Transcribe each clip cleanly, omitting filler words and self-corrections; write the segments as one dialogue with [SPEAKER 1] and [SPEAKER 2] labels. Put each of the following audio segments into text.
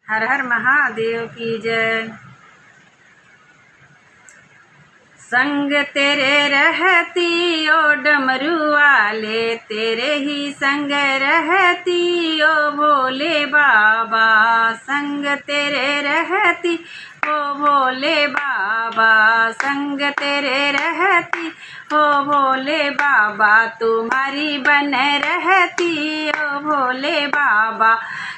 [SPEAKER 1] हर हर महादेव की जय। संग तेरे रहती ओ डमरू वाले, तेरे ही संग रहती ओ भोले बाबा। संग तेरे रहती ओ भोले बाबा, संग तेरे रहती ओ भोले बाबा। तुम्हारी बन रहती ओ भोले बाबा,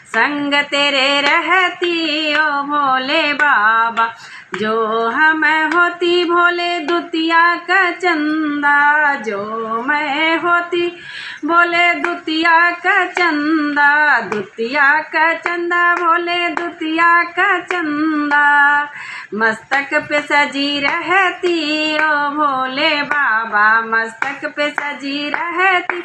[SPEAKER 1] संग तेरे रहती ओ भोले बाबा। जो हम होती भोले दुतिया का चंदा, जो मैं होती भोले दुतिया का चंदा, दुतिया का चंदा भोले दुतिया का चंदा। मस्तक पे सजी रहती ओ भोले बाबा, मस्तक पे सजी रहती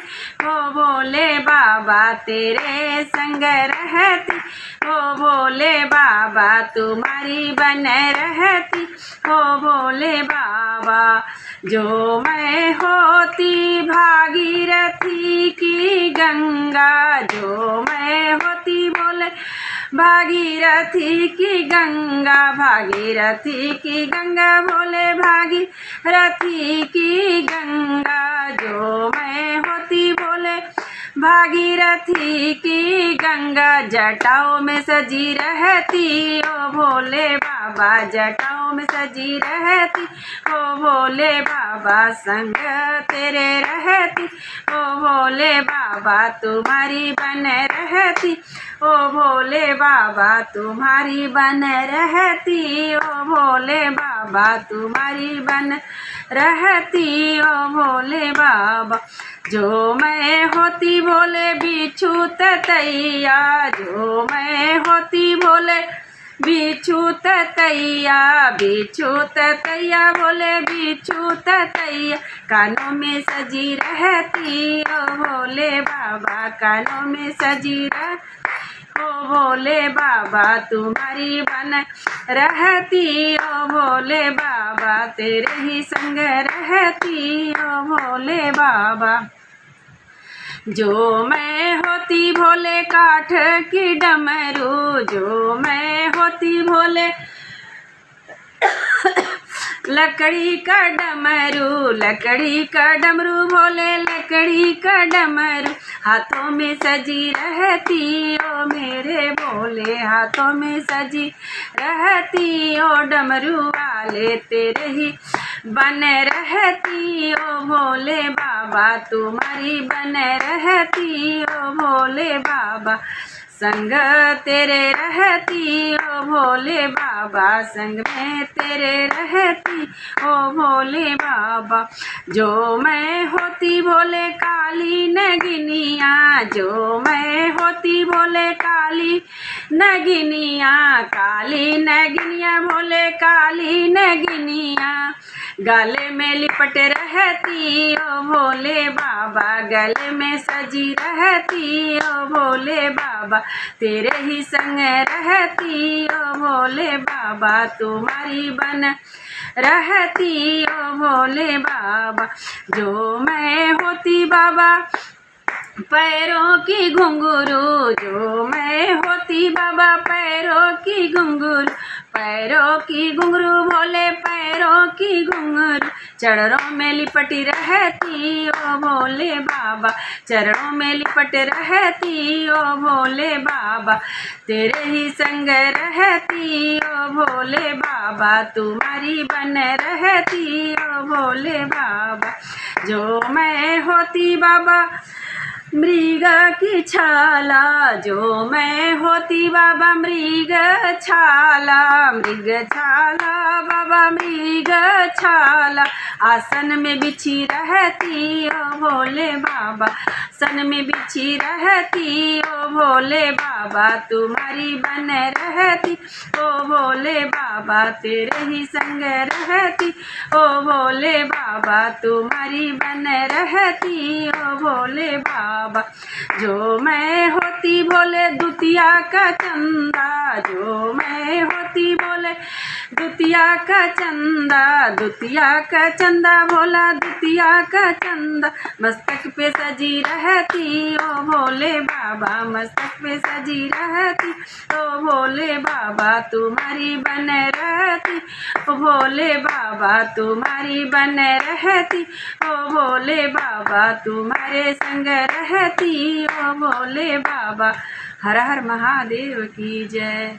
[SPEAKER 1] ओ भोले बाबा। तेरे संग रहती ओ भोले बाबा, तुम्हारी बन रहती ओ भोले बाबा। जो मैं होती भागीरथी की गंगा, जो मैं होती भोले भागीरथी की गंगा, भागीरथी की गंगा भोले भागीरथी की गंगा। जो मैं होती भोले भागीरथी की गंगा, जटाओं में सजी रहती ओ भोले बाबा, जटाओं में सजी रहती ओ भोले बाबा। संग तेरे रहती ओ भोले बाबा, तुम्हारी बन रहती ओ भोले बाबा, तुम्हारी बन रहती ओ भोले बाबा, तुम्हारी बन रहती ओ भोले बाबा। जो मैं होती भोले बिच्छू ततैया, जो मैं होती भोले बिच्छू ततैया, बिच्छू ततैया भोले बिच्छू ततैया। कानों में सजी रहती ओ भोले बाबा, कानों में सजी रहती ओ भोले बाबा, तुम्हारी बन रहती ओ भोले बाबा। तेरे ही संग रहती ओ भोले बाबा। जो मैं होती भोले काठ की डमरू, जो मैं होती भोले लकड़ी का डमरू, लकड़ी का डमरू भोले लकड़ी का डमरू। हाथों में सजी रहती ओ मेरे भोले, हाथों में सजी रहती ओ डमरू वाले। तेरे ही बन रहती ओ भोले बाबा, तुम्हारी बन रहती ओ भोले बाबा। संग तेरे रहती ओ भोले बाबा, संग में तेरे रहती ओ भोले बाबा। जो मैं होती भोले काली नगिनिया, जो मैं होती भोले काली नगिनिया, काली नगिनिया भोले काली नगिनिया। गले में लिपट रहती ओ भोले बाबा, गले में सजी रहती ओ भोले बाबा। तेरे ही संग रहती ओ भोले बाबा, तुम्हारी बन रहती ओ भोले बाबा। जो मैं होती बाबा पैरों की घुंघरू, जो मैं होती बाबा पैरों की घुंघरू, पैरों की घुंघरू भोले पैरों की घुंघरू। चरणों में लिपटी रहती ओ भोले बाबा, चरणों में लिपट रहती ओ भोले बाबा। तेरे ही संग रहती ओ भोले बाबा, तुम्हारी बन रहती ओ भोले बाबा। जो मैं होती बाबा मृग की छाला, जो मैं होती बाबा मृग छाला, मृग छाला बाबा मृग छाला। आसन में बिछी रहती ओ भोले बाबा, आसन में बिछी रहती ओ भोले बाबा। तुम्हारी बन रहती ओ भोले बाबा, तेरे ही संग रहती ओ भोले बाबा, तुम्हारी बन रहती ओ भोले बाबा। जो मैं होती भोले दुतिया का चंदा, जो मैं होती बोले दुतिया का चंदा भोला दुतिया का चंदा मस्तक पे सजी रहती ओ भोले बाबा मस्तक पे सजी रहती ओ भोले बाबा तुम्हारी बन रहती ओ भोले बाबा तुम्हारी बन रहती ओ भोले बाबा तुम्हारे संग रहती ओ भोले बाबा। हर हर महादेव की जय।